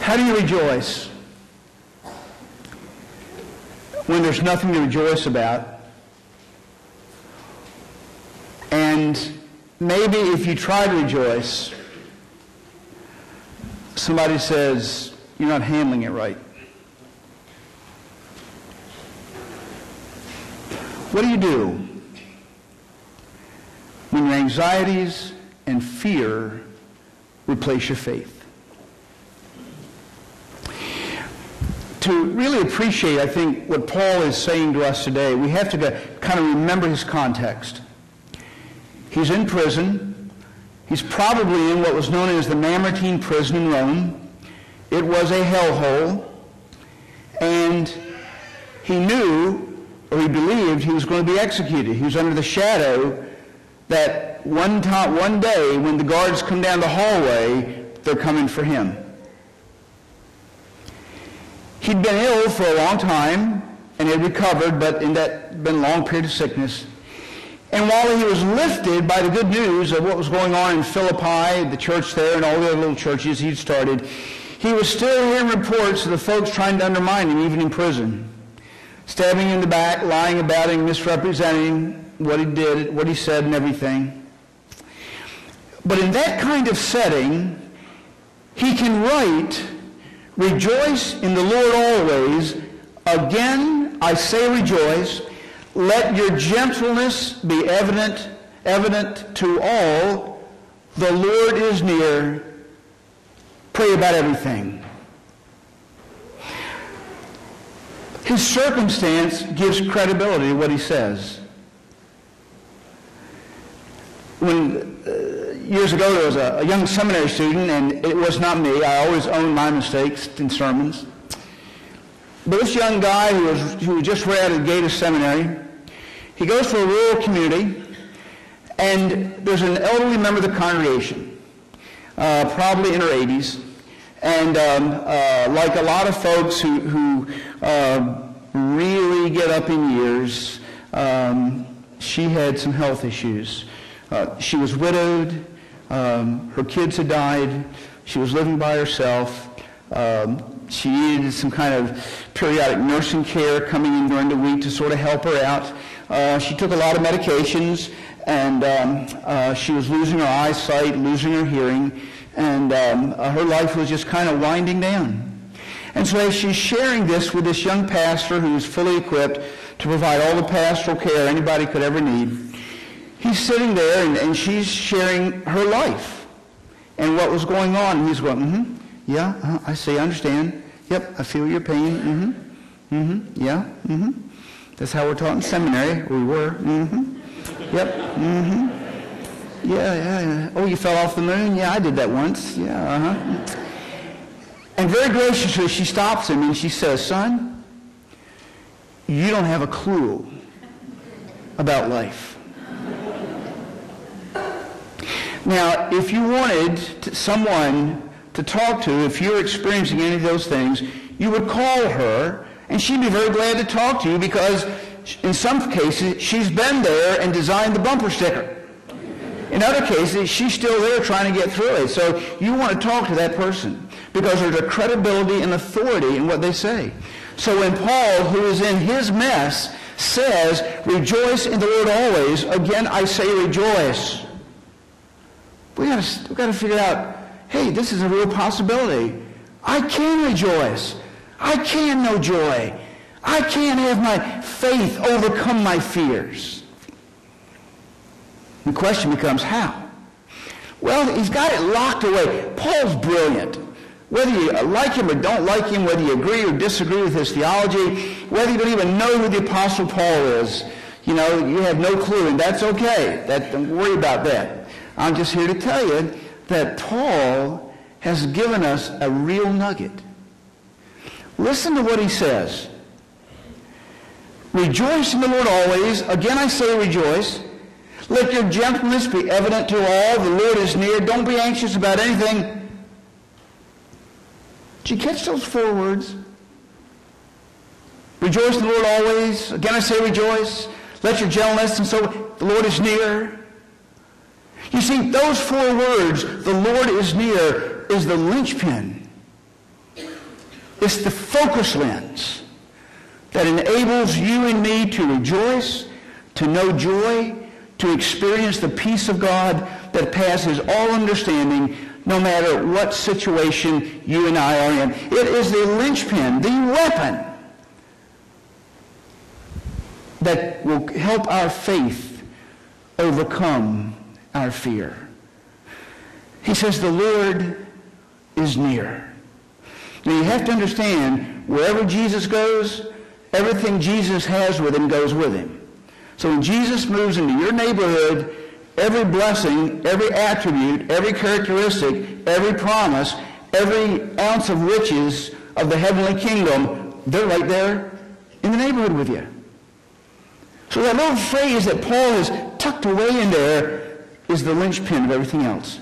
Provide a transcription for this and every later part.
How do you rejoice when there's nothing to rejoice about? And maybe if you try to rejoice, somebody says, you're not handling it right. What do when your anxieties and fear replace your faith? To really appreciate, I think, what Paul is saying to us today, we have to kind of remember his context. He's in prison. He's probably in what was known as the Mamertine prison in Rome. It was a hellhole. And he knew, or he believed, he was going to be executed. He was under the shadow that one day when the guards come down the hallway, they're coming for him. He'd been ill for a long time and had recovered, but in that been a long period of sickness. And while he was lifted by the good news of what was going on in Philippi, the church there, and all the other little churches he'd started, he was still hearing reports of the folks trying to undermine him, even in prison. Stabbing him in the back, lying about him, misrepresenting what he did, what he said, and everything. But in that kind of setting, he can write, "Rejoice in the Lord always. Again, I say rejoice. Let your gentleness be evident to all. The Lord is near. Pray about everything." His circumstance gives credibility to what he says. Years ago, there was a young seminary student, and it was not me. I always own my mistakes in sermons. But this young guy who was just right out of the gate of seminary, he goes to a rural community, and there's an elderly member of the congregation, probably in her 80s, and like a lot of folks who really get up in years, she had some health issues. She was widowed. Her kids had died. She was living by herself. She needed some kind of periodic nursing care coming in during the week to sort of help her out. She took a lot of medications, and she was losing her eyesight, losing her hearing, and her life was just kind of winding down. And so as she's sharing this with this young pastor who's fully equipped to provide all the pastoral care anybody could ever need, he's sitting there, and she's sharing her life and what was going on. And he's going, yeah, I see, I understand. Yep, I feel your pain. Yeah, That's how we're taught in seminary. We were. Yep, Yeah. Oh, you fell off the moon? Yeah, I did that once. Yeah, And very graciously, she stops him and she says, "Son, you don't have a clue about life." Now, if you wanted someone to talk to, if you're experiencing any of those things, you would call her, and she'd be very glad to talk to you because in some cases, she's been there and designed the bumper sticker. In other cases, she's still there trying to get through it. So you want to talk to that person because there's a credibility and authority in what they say. So when Paul, who is in his mess, says, "Rejoice in the Lord always," again, I say rejoice. We've got to figure out, hey, this is a real possibility. I can rejoice. I can know joy. I can have my faith overcome my fears. The question becomes, how? Well, he's got it locked away. Paul's brilliant. Whether you like him or don't like him, whether you agree or disagree with his theology, whether you don't even know who the Apostle Paul is, you have no clue, and that's okay. Don't worry about that. I'm just here to tell you that Paul has given us a real nugget. Listen to what he says. "Rejoice in the Lord always. Again I say rejoice. Let your gentleness be evident to all. The Lord is near. Don't be anxious about anything." Did you catch those 4 words? Rejoice in the Lord always. Again I say rejoice. Let your gentleness, and so the Lord is near. You see, those 4 words, the Lord is near, is the linchpin It's the focus lens that enables you and me to rejoice, to know joy, to experience the peace of God that passes all understanding, no matter what situation you and I are in. It is the linchpin, the weapon that will help our faith overcome our fear. He says the Lord is near. Now you have to understand, wherever Jesus goes, everything Jesus has with him goes with him. So when Jesus moves into your neighborhood, every blessing, every attribute, every characteristic, every promise, every ounce of riches of the heavenly kingdom, they're right there in the neighborhood with you. So that little phrase that Paul has tucked away in there is the linchpin of everything else.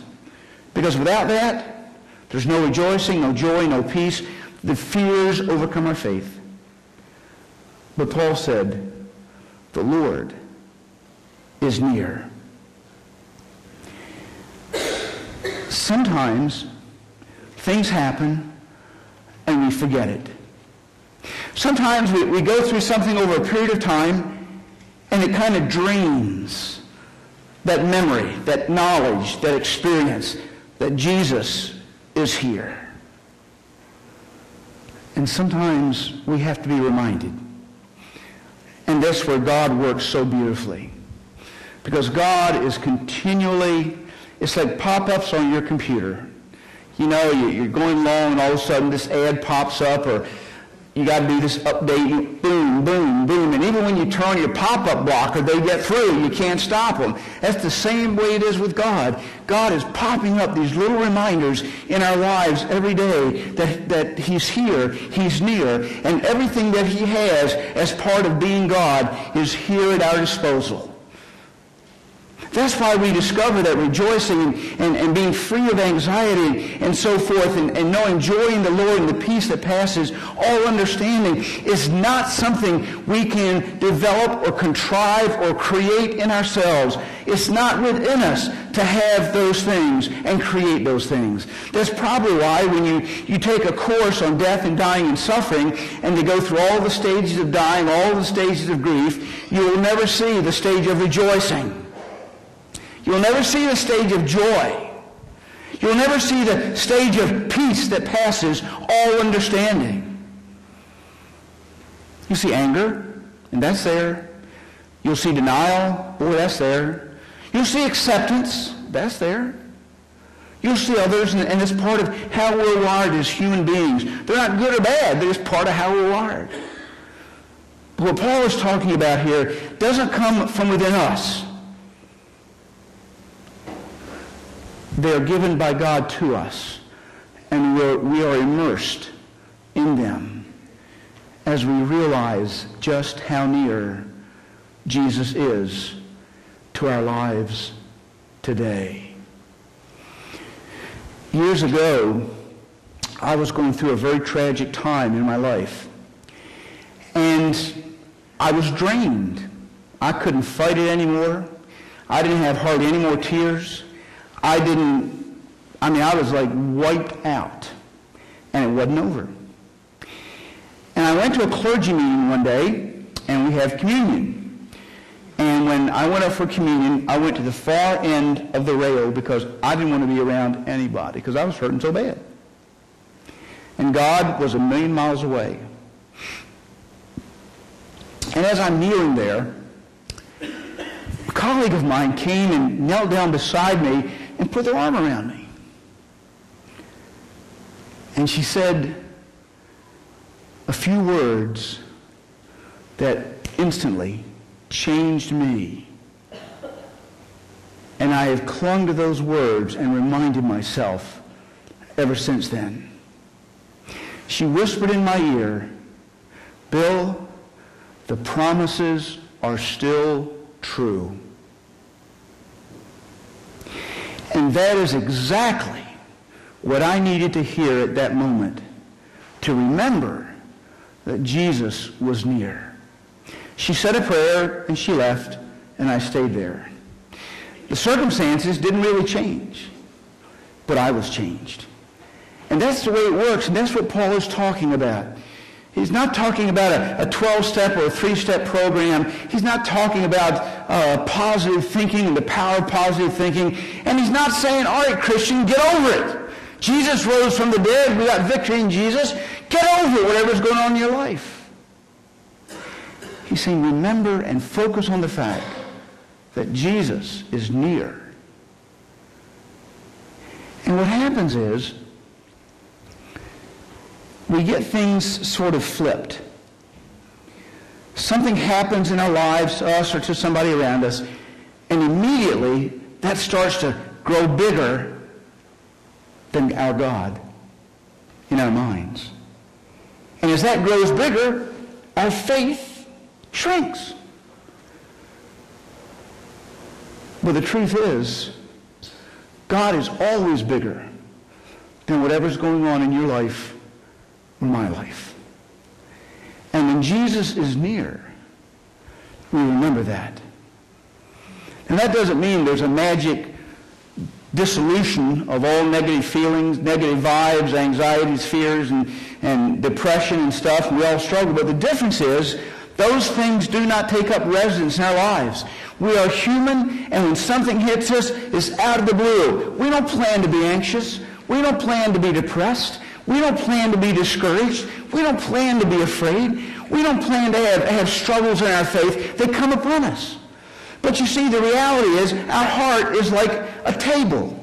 Because without that, there's no rejoicing, no joy, no peace. The fears overcome our faith. But Paul said, the Lord is near. Sometimes things happen and we forget it. Sometimes we go through something over a period of time and it kind of drains that memory, that knowledge, that experience that Jesus is here. And sometimes we have to be reminded. And that's where God works so beautifully. Because God is continually, it's like pop-ups on your computer. You know, you're going along and all of a sudden this ad pops up, or you got to do this update, boom, boom, boom. And even when you turn your pop-up blocker, they get through. You can't stop them. That's the same way it is with God. God is popping up these little reminders in our lives every day that he's here, he's near, and everything that he has as part of being God is here at our disposal. That's why we discover that rejoicing and being free of anxiety and so forth and knowing joy in the Lord and the peace that passes all understanding is not something we can develop or contrive or create in ourselves. It's not within us to have those things and create those things. That's probably why when you take a course on death and dying and suffering and to go through all the stages of dying, all the stages of grief, you will never see the stage of rejoicing. You'll never see the stage of joy. You'll never see the stage of peace that passes all understanding. You see anger, and that's there. You'll see denial, boy, that's there. You'll see acceptance, that's there. You'll see others, and it's part of how we're wired as human beings. They're not good or bad, they're just part of how we're wired. But what Paul is talking about here doesn't come from within us. They are given by God to us, and we are immersed in them as we realize just how near Jesus is to our lives today. Years ago, I was going through a very tragic time in my life, and I was drained. I couldn't fight it anymore. I didn't have hardly any more tears. I was like wiped out, and it wasn't over. And I went to a clergy meeting one day, and we have communion. And when I went up for communion, I went to the far end of the rail because I didn't want to be around anybody because I was hurting so bad. And God was 1,000,000 miles away. And as I'm kneeling there, a colleague of mine came and knelt down beside me and put their arm around me. And she said a few words that instantly changed me. And I have clung to those words and reminded myself ever since then. She whispered in my ear, "Bill, the promises are still true." And that is exactly what I needed to hear at that moment, to remember that Jesus was near. She said a prayer and she left, and I stayed there. The circumstances didn't really change, but I was changed. And that's the way it works, and that's what Paul is talking about. He's not talking about a 12-step or a 3-step program. He's not talking about positive thinking and the power of positive thinking. And he's not saying, all right, Christian, get over it. Jesus rose from the dead. We got victory in Jesus. Get over it, whatever's going on in your life. He's saying, remember and focus on the fact that Jesus is near. And what happens is, we get things sort of flipped. Something happens in our lives, to us or to somebody around us, and immediately that starts to grow bigger than our God in our minds. And as that grows bigger, our faith shrinks. But the truth is, God is always bigger than whatever's going on in your life or my life. And when Jesus is near, we remember that. And that doesn't mean there's a magic dissolution of all negative feelings, negative vibes, anxieties, fears, and depression and stuff. We all struggle. But the difference is, those things do not take up residence in our lives. We are human, and when something hits us, it's out of the blue. We don't plan to be anxious. We don't plan to be depressed. We don't plan to be discouraged. We don't plan to be afraid. We don't plan to have struggles in our faith. They come upon us. But you see, the reality is, our heart is like a table.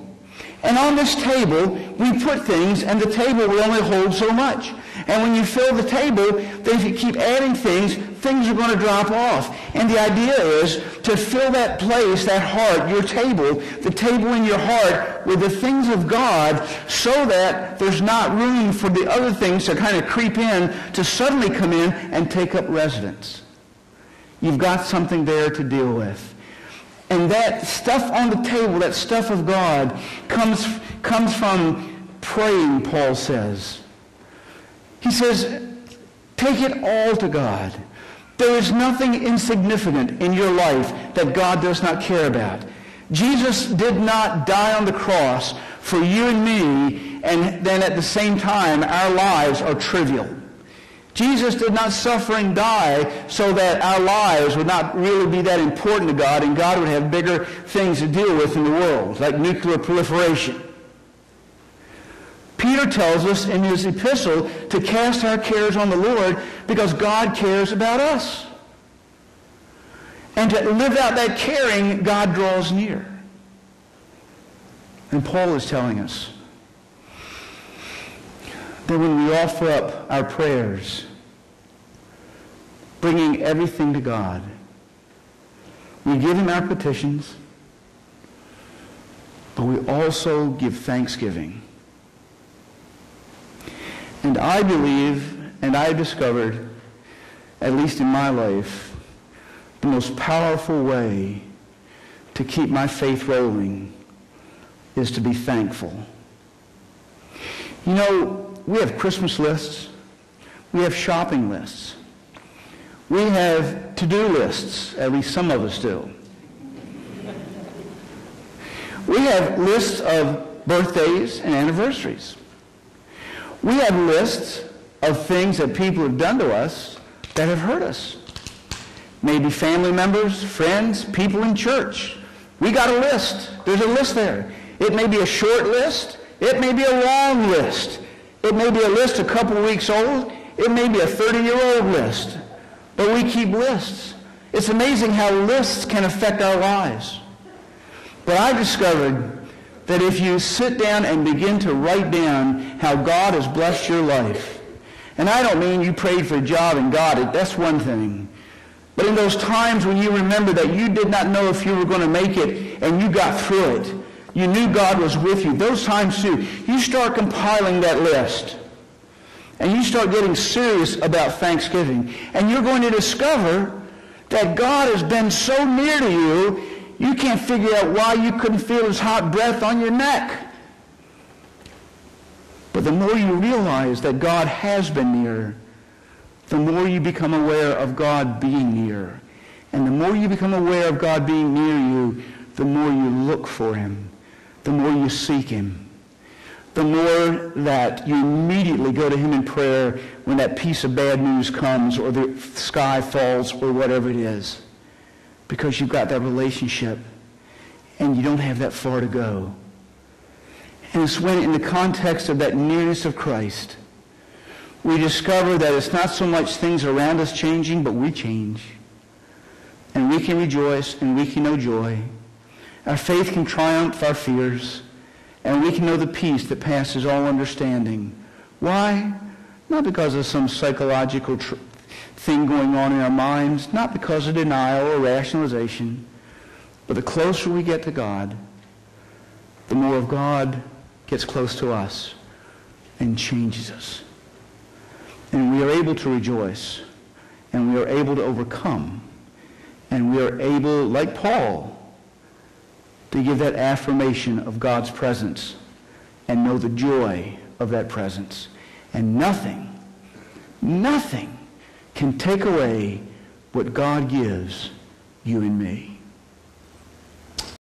And on this table, we put things, and the table will only hold so much. And when you fill the table, then if you keep adding things, things are going to drop off. And the idea is to fill that place, that heart, your table, the table in your heart, with the things of God, so that there's not room for the other things to kind of creep in, to suddenly come in and take up residence. You've got something there to deal with. And that stuff on the table, that stuff of God, comes from praying, Paul says. He says, take it all to God. There is nothing insignificant in your life that God does not care about. Jesus did not die on the cross for you and me, and then at the same time our lives are trivial. Jesus did not suffer and die so that our lives would not really be that important to God, and God would have bigger things to deal with in the world, like nuclear proliferation. Peter tells us in his epistle to cast our cares on the Lord because God cares about us. And to live out that caring, God draws near. And Paul is telling us that when we offer up our prayers, bringing everything to God, we give him our petitions, but we also give thanksgiving. And I believe, and I discovered, at least in my life, the most powerful way to keep my faith rolling is to be thankful. You know, we have Christmas lists. We have shopping lists. We have to-do lists, at least some of us do. We have lists of birthdays and anniversaries. We have lists of things that people have done to us that have hurt us. Maybe family members, friends, people in church. We got a list. There's a list there. It may be a short list. It may be a long list. It may be a list a couple weeks old. It may be a 30-year-old list. But we keep lists. It's amazing how lists can affect our lives. But I discovered that if you sit down and begin to write down how God has blessed your life, and I don't mean you prayed for a job and got it, that's one thing. But in those times when you remember that you did not know if you were going to make it and you got through it, you knew God was with you, those times too, you start compiling that list. And you start getting serious about Thanksgiving. And you're going to discover that God has been so near to you, you can't figure out why you couldn't feel his hot breath on your neck. But the more you realize that God has been near, the more you become aware of God being near. And the more you become aware of God being near you, the more you look for him, the more you seek him, the more that you immediately go to him in prayer when that piece of bad news comes or the sky falls or whatever it is. Because you've got that relationship and you don't have that far to go. And it's when, in the context of that nearness of Christ, we discover that it's not so much things around us changing, but we change. And we can rejoice and we can know joy. Our faith can triumph our fears. And we can know the peace that passes all understanding. Why? Not because of some psychological thing going on in our minds, not because of denial or rationalization, but the closer we get to God, the more of God gets close to us and changes us. And we are able to rejoice, and we are able to overcome, and we are able, like Paul, to give that affirmation of God's presence and know the joy of that presence. And nothing can take away what God gives you and me.